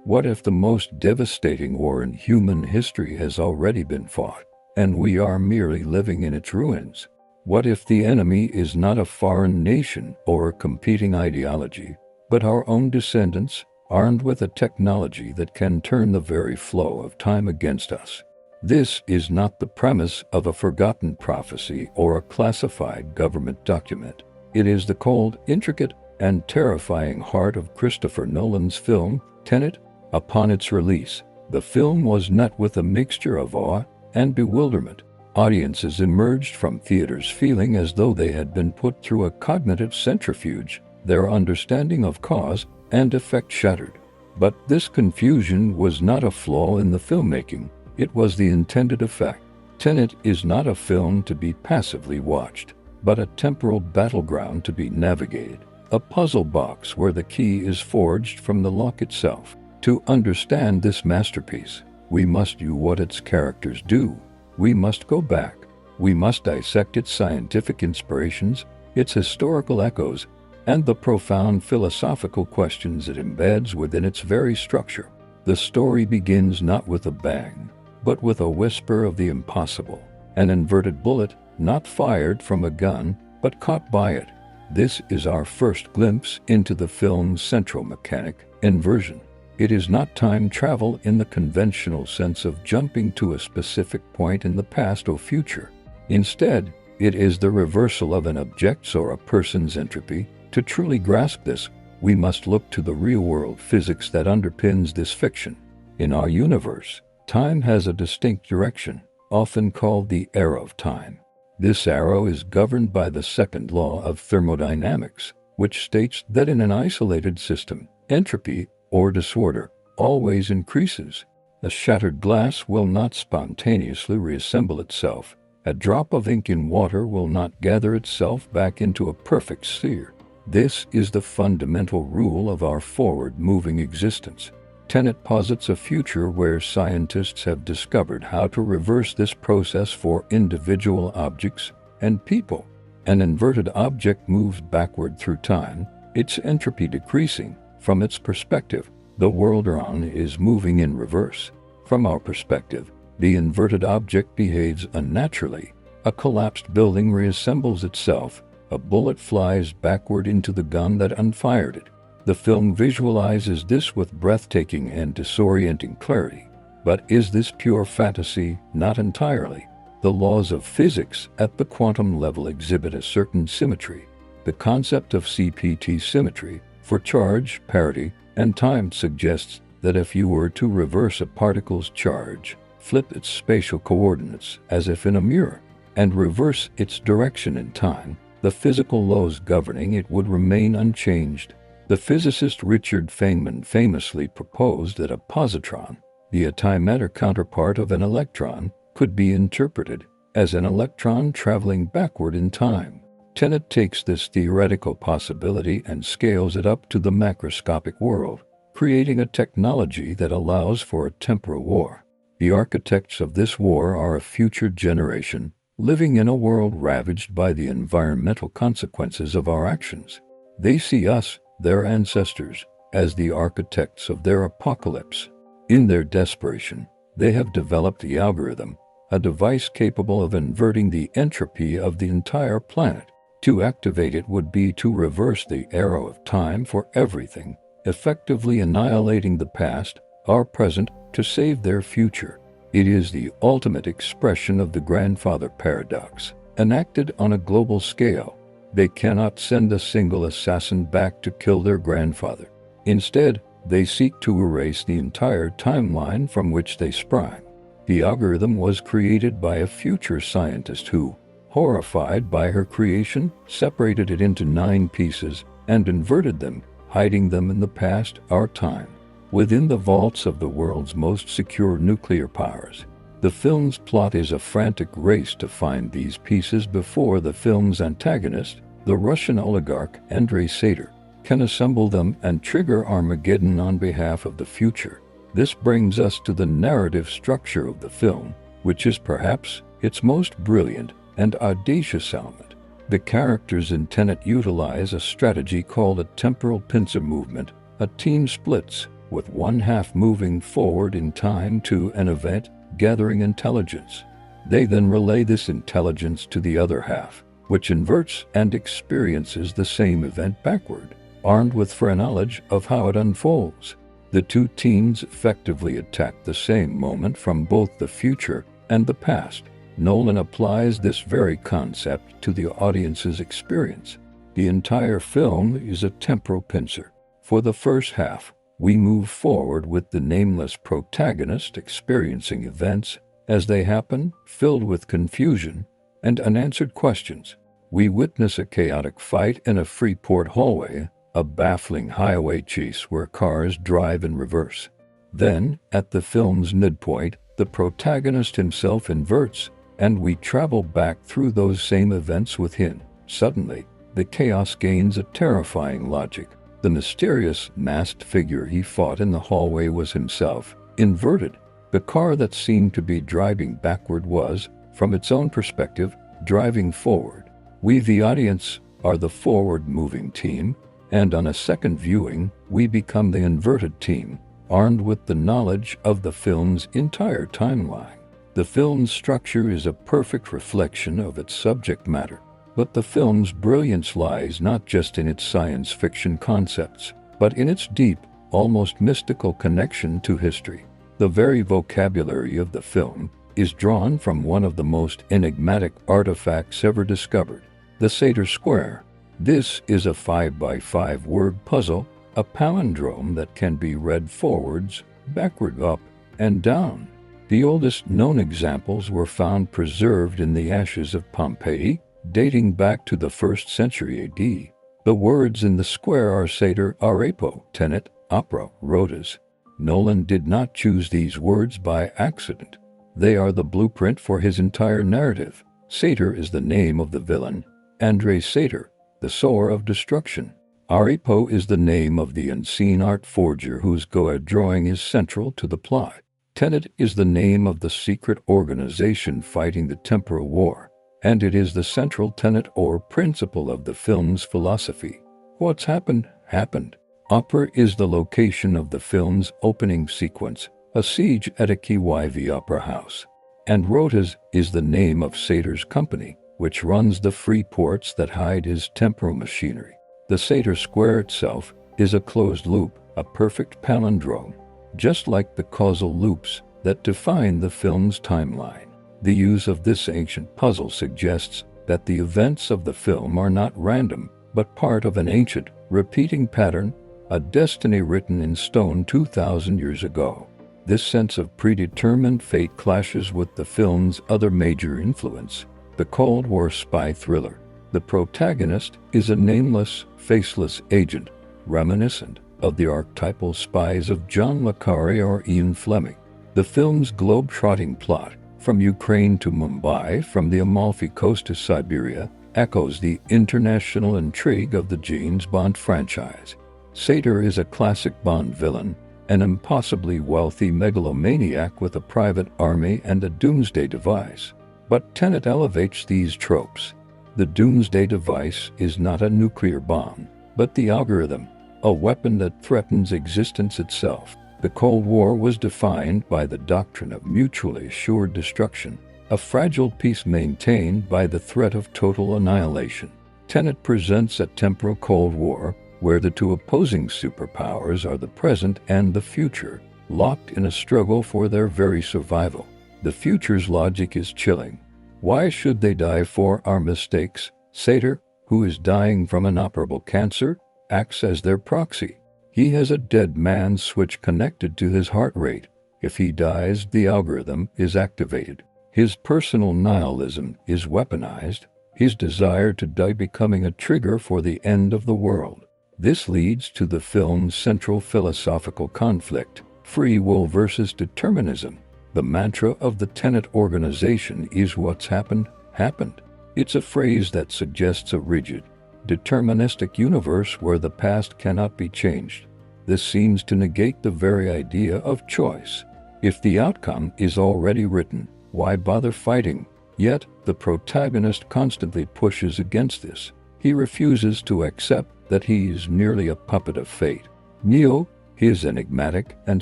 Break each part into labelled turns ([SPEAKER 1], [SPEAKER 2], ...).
[SPEAKER 1] What if the most devastating war in human history has already been fought, and we are merely living in its ruins? What if the enemy is not a foreign nation or a competing ideology, but our own descendants, armed with a technology that can turn the very flow of time against us? This is not the premise of a forgotten prophecy or a classified government document. It is the cold, intricate, and terrifying heart of Christopher Nolan's film, Tenet. Upon its release, the film was met with a mixture of awe and bewilderment. Audiences emerged from theaters feeling as though they had been put through a cognitive centrifuge, their understanding of cause and effect shattered. But this confusion was not a flaw in the filmmaking, it was the intended effect. Tenet is not a film to be passively watched, but a temporal battleground to be navigated, a puzzle box where the key is forged from the lock itself. To understand this masterpiece, we must do what its characters do. We must go back. We must dissect its scientific inspirations, its historical echoes, and the profound philosophical questions it embeds within its very structure. The story begins not with a bang, but with a whisper of the impossible, an inverted bullet, not fired from a gun, but caught by it. This is our first glimpse into the film's central mechanic, inversion. It is not time travel in the conventional sense of jumping to a specific point in the past or future. Instead, it is the reversal of an object's or a person's entropy. To truly grasp this, we must look to the real-world physics that underpins this fiction. In our universe, time has a distinct direction, often called the arrow of time. This arrow is governed by the second law of thermodynamics, which states that in an isolated system, entropy, or disorder, always increases. A shattered glass will not spontaneously reassemble itself. A drop of ink in water will not gather itself back into a perfect sphere. This is the fundamental rule of our forward-moving existence. Tenet posits a future where scientists have discovered how to reverse this process for individual objects and people. An inverted object moves backward through time, its entropy decreasing. From its perspective, the world around is moving in reverse. From our perspective, the inverted object behaves unnaturally. A collapsed building reassembles itself. A bullet flies backward into the gun that unfired it. The film visualizes this with breathtaking and disorienting clarity. But is this pure fantasy? Not entirely. The laws of physics at the quantum level exhibit a certain symmetry. The concept of CPT symmetry for charge, parity, and time suggests that if you were to reverse a particle's charge, flip its spatial coordinates as if in a mirror, and reverse its direction in time, the physical laws governing it would remain unchanged. The physicist Richard Feynman famously proposed that a positron, the antimatter counterpart of an electron, could be interpreted as an electron traveling backward in time. Tenet takes this theoretical possibility and scales it up to the macroscopic world, creating a technology that allows for a temporal war. The architects of this war are a future generation, living in a world ravaged by the environmental consequences of our actions. They see us, their ancestors, as the architects of their apocalypse. In their desperation, they have developed the algorithm, a device capable of inverting the entropy of the entire planet. To activate it would be to reverse the arrow of time for everything, effectively annihilating the past, our present, to save their future. It is the ultimate expression of the grandfather paradox, enacted on a global scale. They cannot send a single assassin back to kill their grandfather. Instead, they seek to erase the entire timeline from which they sprang. The algorithm was created by a future scientist who, horrified by her creation, separated it into 9 pieces and inverted them, hiding them in the past, our time, within the vaults of the world's most secure nuclear powers. The film's plot is a frantic race to find these pieces before the film's antagonist, the Russian oligarch Andrei Sater, can assemble them and trigger Armageddon on behalf of the future. This brings us to the narrative structure of the film, which is perhaps its most brilliant and audacious element. The characters in Tenet utilize a strategy called a temporal pincer movement. A team splits, with one half moving forward in time to an event, gathering intelligence. They then relay this intelligence to the other half, which inverts and experiences the same event backward, armed with foreknowledge of how it unfolds. The two teams effectively attack the same moment from both the future and the past. Nolan applies this very concept to the audience's experience. The entire film is a temporal pincer. For the first half, we move forward with the nameless protagonist experiencing events as they happen, filled with confusion and unanswered questions. We witness a chaotic fight in a Freeport hallway, a baffling highway chase where cars drive in reverse. Then, at the film's midpoint, the protagonist himself inverts, and we travel back through those same events with him. Suddenly, the chaos gains a terrifying logic. The mysterious, masked figure he fought in the hallway was himself, inverted. The car that seemed to be driving backward was, from its own perspective, driving forward. We, the audience, are the forward-moving team, and on a second viewing, we become the inverted team, armed with the knowledge of the film's entire timeline. The film's structure is a perfect reflection of its subject matter, but the film's brilliance lies not just in its science fiction concepts, but in its deep, almost mystical connection to history. The very vocabulary of the film is drawn from one of the most enigmatic artifacts ever discovered, the Sator Square. This is a 5x5 word puzzle, a palindrome that can be read forwards, backward, up, and down. The oldest known examples were found preserved in the ashes of Pompeii, dating back to the 1st century AD. The words in the square are Sator, Arepo, Tenet, Opera, Rhodas. Nolan did not choose these words by accident. They are the blueprint for his entire narrative. Sator is the name of the villain, Andre Sator, the sower of destruction. Arepo is the name of the unseen art forger whose Goa drawing is central to the plot. Tenet is the name of the secret organization fighting the temporal war, and it is the central tenet or principle of the film's philosophy. What's happened, happened. Opera is the location of the film's opening sequence, a siege at a KYV opera house. And Rhodas is the name of Sator's company, which runs the free ports that hide his temporal machinery. The Sator Square itself is a closed loop, a perfect palindrome, just like the causal loops that define the film's timeline. The use of this ancient puzzle suggests that the events of the film are not random, but part of an ancient, repeating pattern, a destiny written in stone 2,000 years ago. This sense of predetermined fate clashes with the film's other major influence, the Cold War spy thriller. The protagonist is a nameless, faceless agent, reminiscent of the archetypal spies of John le Carré or Ian Fleming. The film's globe-trotting plot, from Ukraine to Mumbai, from the Amalfi Coast to Siberia, echoes the international intrigue of the James Bond franchise. Sator is a classic Bond villain, an impossibly wealthy megalomaniac with a private army and a doomsday device. But Tenet elevates these tropes. The doomsday device is not a nuclear bomb, but the algorithm, a weapon that threatens existence itself. The Cold War was defined by the doctrine of mutually assured destruction, a fragile peace maintained by the threat of total annihilation. Tenet presents a temporal Cold War where the two opposing superpowers are the present and the future, locked in a struggle for their very survival. The future's logic is chilling. Why should they die for our mistakes? Sator, who is dying from inoperable cancer, acts as their proxy. He has a dead man's switch connected to his heart rate. If he dies, the algorithm is activated. His personal nihilism is weaponized, his desire to die becoming a trigger for the end of the world. This leads to the film's central philosophical conflict, free will versus determinism. The mantra of the Tenet organization is what's happened, happened. It's a phrase that suggests a rigid, deterministic universe where the past cannot be changed. This seems to negate the very idea of choice. If the outcome is already written, why bother fighting? Yet, the protagonist constantly pushes against this. He refuses to accept that he is merely a puppet of fate. Neo, His enigmatic and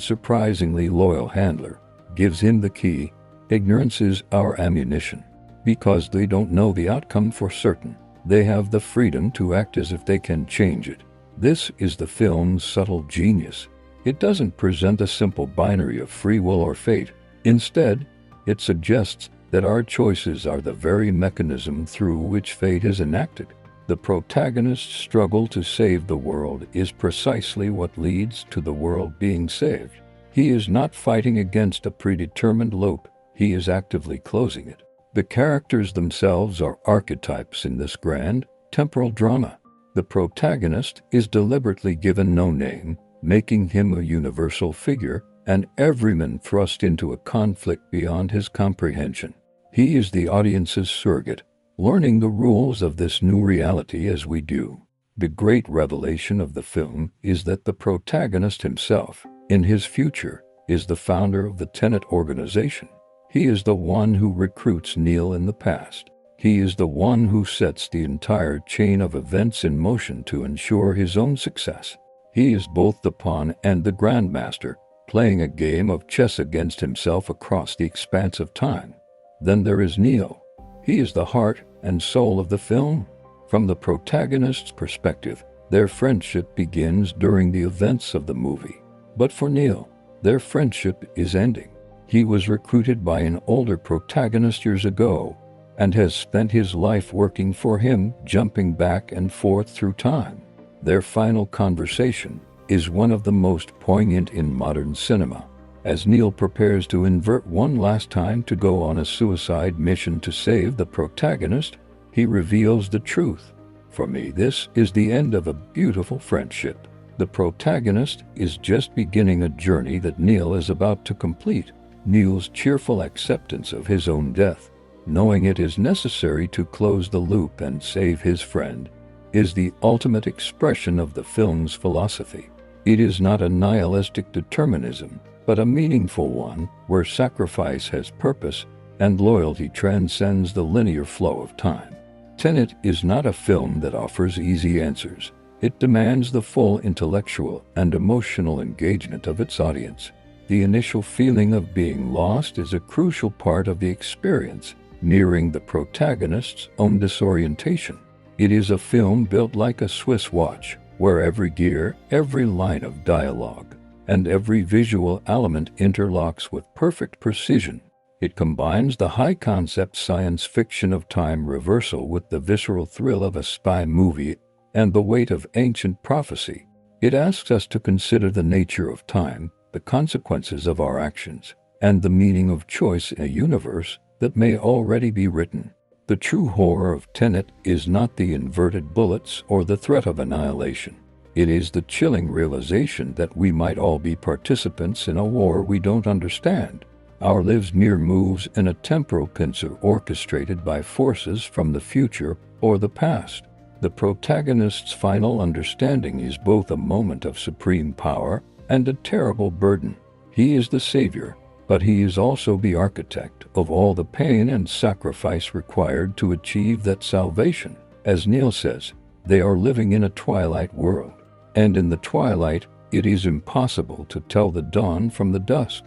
[SPEAKER 1] surprisingly loyal handler gives him the key. Ignorance is our ammunition. Because they don't know the outcome for certain, they have the freedom to act as if they can change it. This is the film's subtle genius. It doesn't present a simple binary of free will or fate. Instead, it suggests that our choices are the very mechanism through which fate is enacted. The protagonist's struggle to save the world is precisely what leads to the world being saved. He is not fighting against a predetermined loop, he is actively closing it. The characters themselves are archetypes in this grand, temporal drama. The protagonist is deliberately given no name, making him a universal figure, an everyman thrust into a conflict beyond his comprehension. He is the audience's surrogate, learning the rules of this new reality as we do. The great revelation of the film is that the protagonist himself, in his future, is the founder of the Tenet organization. He is the one who recruits Neil in the past. He is the one who sets the entire chain of events in motion to ensure his own success. He is both the pawn and the grandmaster, playing a game of chess against himself across the expanse of time. Then there is Neil. He is the heart and soul of the film. From the protagonist's perspective, their friendship begins during the events of the movie. But for Neil, their friendship is ending. He was recruited by an older protagonist years ago and has spent his life working for him, jumping back and forth through time. Their final conversation is one of the most poignant in modern cinema. As Neil prepares to invert one last time to go on a suicide mission to save the protagonist, he reveals the truth. For me, this is the end of a beautiful friendship. The protagonist is just beginning a journey that Neil is about to complete. Neil's cheerful acceptance of his own death, knowing it is necessary to close the loop and save his friend, is the ultimate expression of the film's philosophy. It is not a nihilistic determinism, but a meaningful one where sacrifice has purpose and loyalty transcends the linear flow of time. Tenet is not a film that offers easy answers. It demands the full intellectual and emotional engagement of its audience. The initial feeling of being lost is a crucial part of the experience, mirroring the protagonist's own disorientation. It is a film built like a Swiss watch, where every gear, every line of dialogue, and every visual element interlocks with perfect precision. It combines the high-concept science fiction of time reversal with the visceral thrill of a spy movie and the weight of ancient prophecy. It asks us to consider the nature of time, the consequences of our actions, and the meaning of choice in a universe that may already be written. The true horror of Tenet is not the inverted bullets or the threat of annihilation. It is the chilling realization that we might all be participants in a war we don't understand. Our lives mere moves in a temporal pincer orchestrated by forces from the future or the past. The protagonist's final understanding is both a moment of supreme power and a terrible burden. He is the savior, but he is also the architect of all the pain and sacrifice required to achieve that salvation. As Neil says, they are living in a twilight world, and in the twilight, it is impossible to tell the dawn from the dusk.